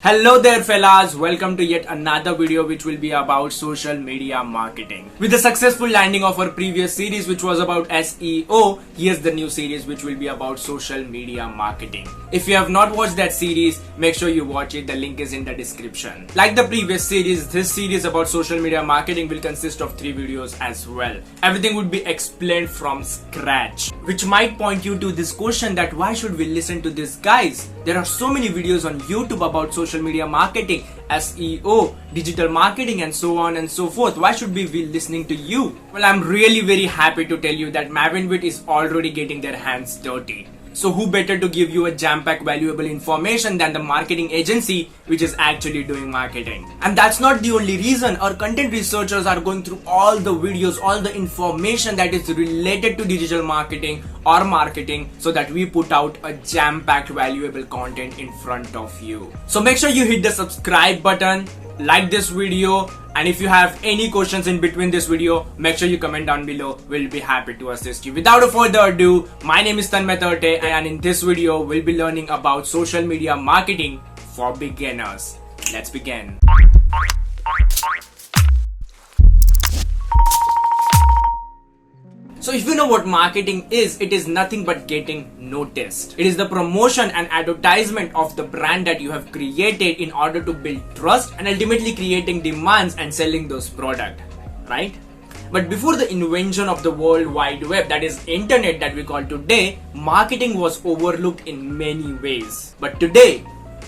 Hello there fellas, welcome to yet another video which will be about social media marketing. With the successful landing of our previous series which was about SEO, here's the new series which will be about social media marketing. If you have not watched that series, make sure you watch it, the link is in the description. Like the previous series, this series about social media marketing will consist of 3 videos as well. Everything would be explained from scratch, which might point you to this question that why should we listen to these guys? There are so many videos on YouTube about social media marketing, SEO, digital marketing and so on and so forth. Why should we be listening to you? Well, I'm really very happy to tell you that Mavenwit is already getting their hands dirty. So who better to give you a jam-packed valuable information than the marketing agency which is actually doing marketing. And that's not the only reason. Our content researchers are going through all the videos, all the information that is related to digital marketing or marketing so that we put out a jam-packed valuable content in front of you. So make sure you hit the subscribe button, like this video, and if you have any questions in between this video, make sure you comment down below. We'll be happy to assist you. Without further ado, my name is Tanmay and in this video, we'll be learning about social media marketing for beginners. Let's begin. So if you know what marketing is, it is nothing but getting noticed. It is the promotion and advertisement of the brand that you have created in order to build trust and ultimately creating demands and selling those products, right? But before the invention of the World Wide Web, that is internet that we call today, marketing was overlooked in many ways. But today,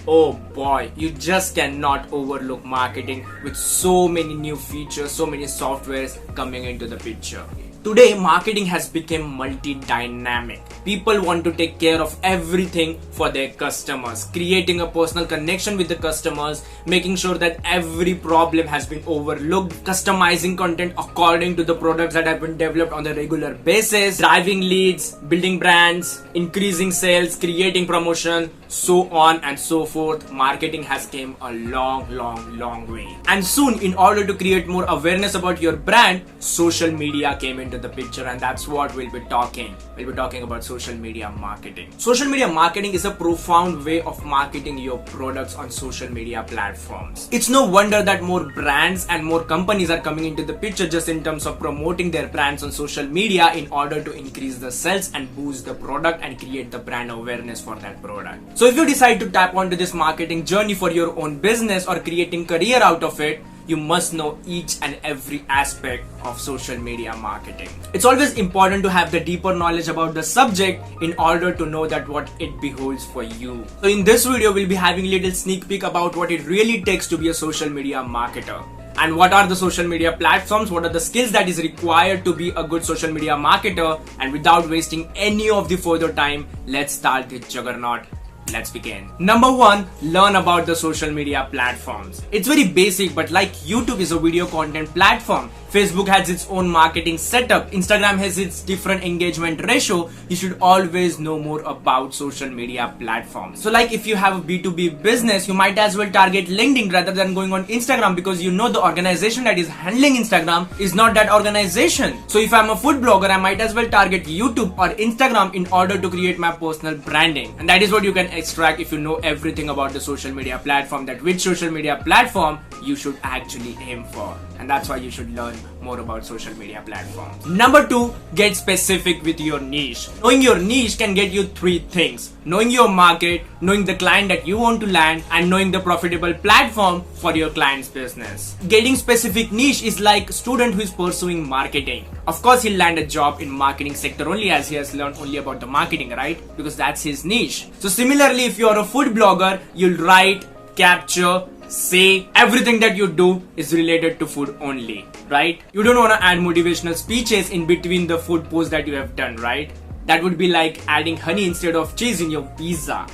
oh boy, you just cannot overlook marketing with so many new features, so many softwares coming into the picture. Today, marketing has become multi-dynamic. People want to take care of everything for their customers, creating a personal connection with the customers, making sure that every problem has been overlooked, customizing content according to the products that have been developed on a regular basis, driving leads, building brands, increasing sales, creating promotion, so on and so forth. Marketing has come a long way. And soon, in order to create more awareness about your brand, social media came into the picture, and that's what we'll be talking. We'll be talking about social media marketing. Social media marketing is a profound way of marketing your products on social media platforms. It's no wonder that more brands and more companies are coming into the picture just in terms of promoting their brands on social media in order to increase the sales and boost the product and create the brand awareness for that product. So if you decide to tap onto this marketing journey for your own business or creating career out of it, you must know each and every aspect of social media marketing. It's always important to have the deeper knowledge about the subject in order to know that what it beholds for you. So in this video, we'll be having a little sneak peek about what it really takes to be a social media marketer. And what are the social media platforms, what are the skills that is required to be a good social media marketer. And without wasting any of the further time, let's start this juggernaut. Let's begin. Number 1, learn about the social media platforms. It's very basic, but like YouTube is a video content platform, Facebook has its own marketing setup, Instagram has its different engagement ratio, you should always know more about social media platforms. So like if you have a B2B business, you might as well target LinkedIn rather than going on Instagram because you know the organization that is handling Instagram is not that organization. So if I'm a food blogger, I might as well target YouTube or Instagram in order to create my personal branding. And that is what you can extract if you know everything about the social media platform, that which social media platform you should actually aim for. And that's why you should learn more about social media platforms. Number 2, get specific with your niche. Knowing your niche can get you 3 things: knowing your market, knowing the client that you want to land, and knowing the profitable platform for your client's business. Getting specific niche is like a student who is pursuing marketing. Of course, he'll land a job in marketing sector only as he has learned only about the marketing, right? Because that's his niche. So similarly, if you're a food blogger, you'll write, capture, say everything that you do is related to food only, right? You don't want to add motivational speeches in between the food posts that you have done, right? That would be like adding honey instead of cheese in your pizza.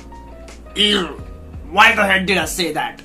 Ew, why the heck did I say that?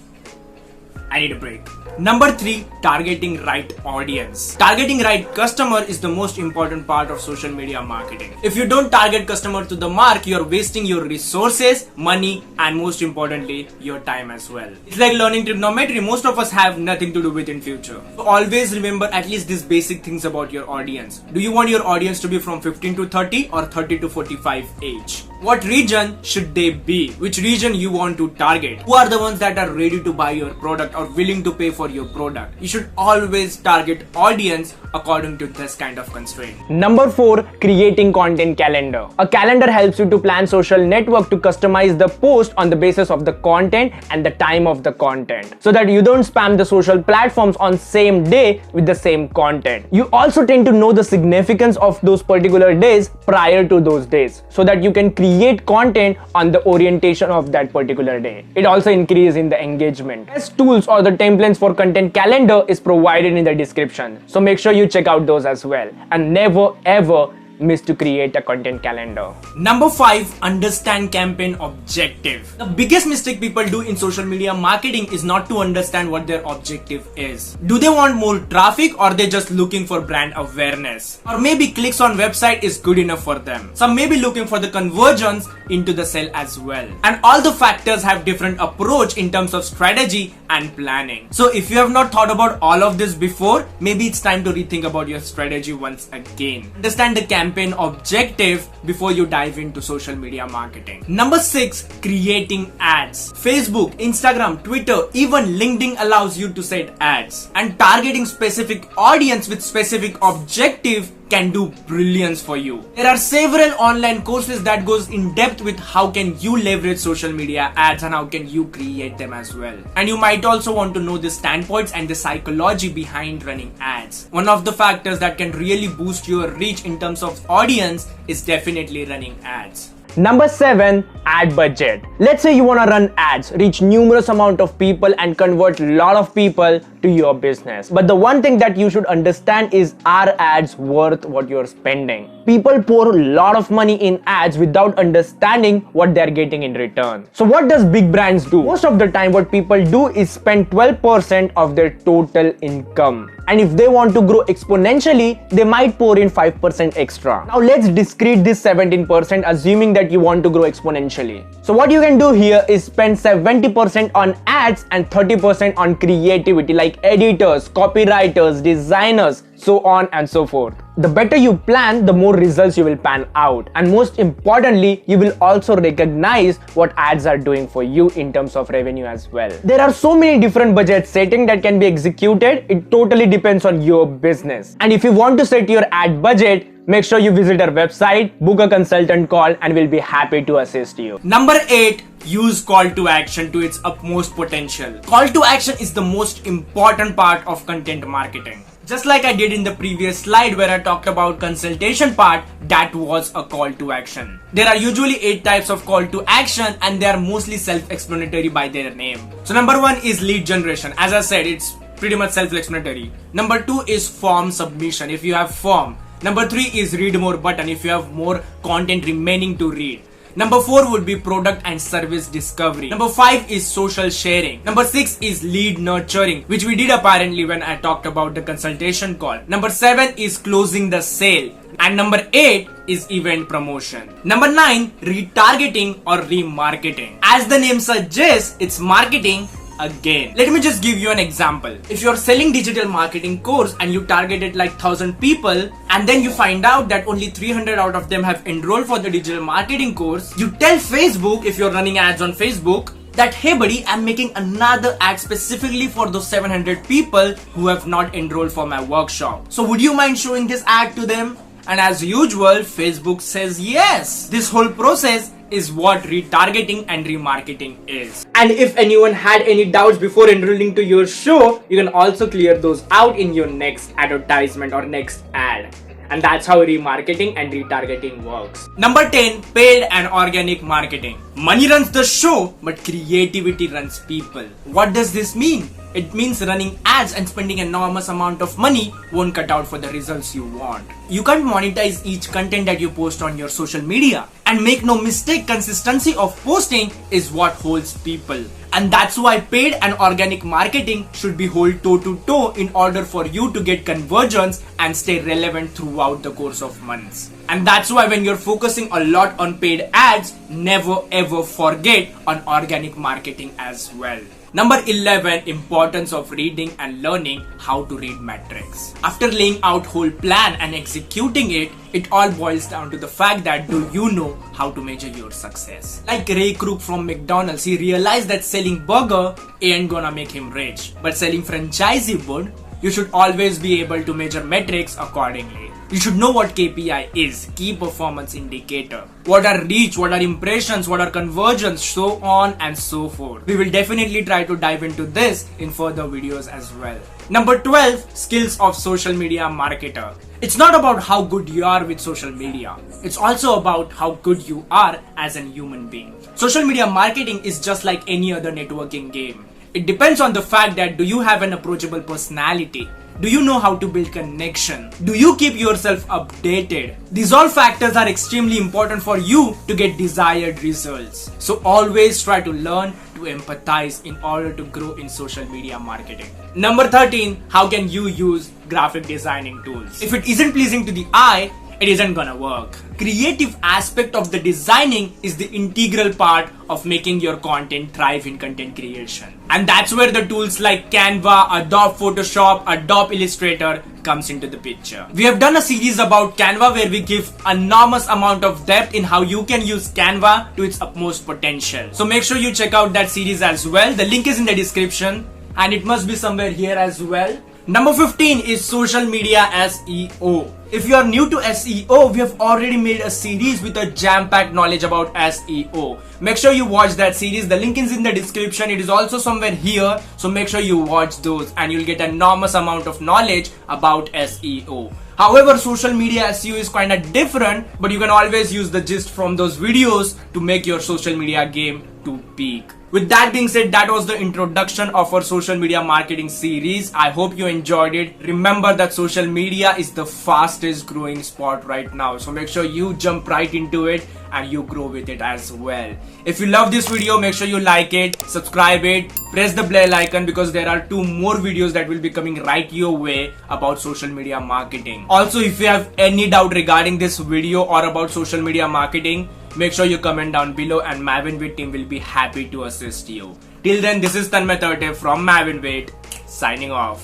I need a break. Number 3, targeting right audience. Targeting right customer is the most important part of social media marketing. If you don't target customer to the mark, you're wasting your resources, money, and most importantly, your time as well. It's like learning trigonometry. Most of us have nothing to do with in future. So always remember at least these basic things about your audience. Do you want your audience to be from 15 to 30 or 30 to 45 age? What region should they be? Which region you want to target? Who are the ones that are ready to buy your product or willing to pay for your product? You should always target audience according to this kind of constraint. Number 4, creating content calendar. A calendar helps you to plan social network to customize the post on the basis of the content and the time of the content, so that you don't spam the social platforms on same day with the same content. You also tend to know the significance of those particular days prior to those days, so that you can create content on the orientation of that particular day. It also increases in the engagement. Best tools or the templates for content calendar is provided in the description, so make sure you check out those as well, and never ever miss to create a content calendar. Number 5, understand campaign objective. The biggest mistake people do in social media marketing is not to understand what their objective is. Do they want more traffic, or they just looking for brand awareness? Or maybe clicks on website is good enough for them. Some may be looking for the conversions into the sale as well. And all the factors have different approach in terms of strategy and planning. So if you have not thought about all of this before, maybe it's time to rethink about your strategy once again. Understand the campaign objective before you dive into social media marketing. Number 6, creating ads. Facebook, Instagram, Twitter, even LinkedIn allows you to set ads, and targeting specific audience with specific objective can do brilliance for you. There are several online courses that goes in depth with how can you leverage social media ads and how can you create them as well. And you might also want to know the standpoints and the psychology behind running ads. One of the factors that can really boost your reach in terms of audience is definitely running ads. Number 7, ad budget. Let's say you want to run ads, reach numerous amount of people and convert a lot of people to your business. But the one thing that you should understand is, are ads worth what you're spending? People pour a lot of money in ads without understanding what they're getting in return. So what does big brands do? Most of the time what people do is spend 12% of their total income. And if they want to grow exponentially, they might pour in 5% extra. Now let's discrete this 17%, assuming that you want to grow exponentially. So what you can do here is spend 70% on ads and 30% on creativity, like editors, copywriters, designers, so on and so forth. The better you plan, the more results you will pan out. And most importantly, you will also recognize what ads are doing for you in terms of revenue as well. There are so many different budget settings that can be executed. It totally depends on your business. And if you want to set your ad budget, make sure you visit our website, book a consultant call, and we'll be happy to assist you. Number 8, use call to action to its utmost potential. Call to action is the most important part of content marketing. Just like I did in the previous slide where I talked about consultation part, that was a call to action. There are usually 8 types of call to action, and they are mostly self-explanatory by their name. So number 1 is lead generation. As I said, it's pretty much self-explanatory. Number 2 is form submission if you have form. Number 3 is read more button if you have more content remaining to read. Number 4 would be product and service discovery. Number 5 is social sharing. Number 6 is lead nurturing, which we did apparently when I talked about the consultation call. Number 7 is closing the sale. And number 8 is event promotion. Number 9, retargeting or remarketing. As the name suggests, it's marketing again. Let me just give you an example. If you're selling digital marketing course and you targeted like 1,000 people, and then you find out that only 300 out of them have enrolled for the digital marketing course, you tell Facebook, if you're running ads on Facebook, that hey buddy, I'm making another ad specifically for those 700 people who have not enrolled for my workshop. So would you mind showing this ad to them? And as usual, Facebook says yes. This whole process is what retargeting and remarketing is. And if anyone had any doubts before enrolling to your show, you can also clear those out in your next advertisement or next ad. And that's how remarketing and retargeting works. Number 10, paid and organic marketing. Money runs the show, but creativity runs people. What does this mean? It means running ads and spending an enormous amount of money won't cut out for the results you want. You can't monetize each content that you post on your social media. And make no mistake, consistency of posting is what holds people. And that's why paid and organic marketing should be held toe to toe in order for you to get conversions and stay relevant throughout the course of months. And that's why when you're focusing a lot on paid ads, never ever forget on organic marketing as well. Number 11, importance of reading and learning how to read metrics. After laying out whole plan and executing it, it all boils down to the fact that do you know how to measure your success? Like Ray Kroc from McDonald's, he realized that selling burger ain't gonna make him rich, but selling franchisee would. You should always be able to measure metrics accordingly. You should know what KPI is, key performance indicator. What are reach, what are impressions, what are conversions, so on and so forth. We will definitely try to dive into this in further videos as well. Number 12, skills of social media marketer. It's not about how good you are with social media. It's also about how good you are as a human being. Social media marketing is just like any other networking game. It depends on the fact that do you have an approachable personality? Do you know how to build connection? Do you keep yourself updated? These all factors are extremely important for you to get desired results. So always try to learn to empathize in order to grow in social media marketing. Number 13, how can you use graphic designing tools? If it isn't pleasing to the eye, it isn't gonna work. Creative aspect of the designing is the integral part of making your content thrive in content creation. And that's where the tools like Canva, Adobe Photoshop, Adobe Illustrator comes into the picture. We have done a series about Canva where we give enormous amount of depth in how you can use Canva to its utmost potential. So make sure you check out that series as well. The link is in the description and it must be somewhere here as well. Number 15 is social media SEO. If you are new to SEO, we have already made a series with a jam-packed knowledge about SEO. Make sure you watch that series. The link is in the description. It is also somewhere here. So make sure you watch those and you'll get an enormous amount of knowledge about SEO. However, social media SEO is kind of different, but you can always use the gist from those videos to make your social media game to peak. With that being said, that was the introduction of our social media marketing series. I hope you enjoyed it. Remember that social media is the fastest growing spot right now. So make sure you jump right into it and you grow with it as well. If you love this video, make sure you like it, subscribe it, press the bell icon because there are 2 more videos that will be coming right your way about social media marketing. Also, if you have any doubt regarding this video or about social media marketing, make sure you comment down below and Mavenwit team will be happy to assist you. Till then, this is Tanmay Thirte from Mavenwit signing off.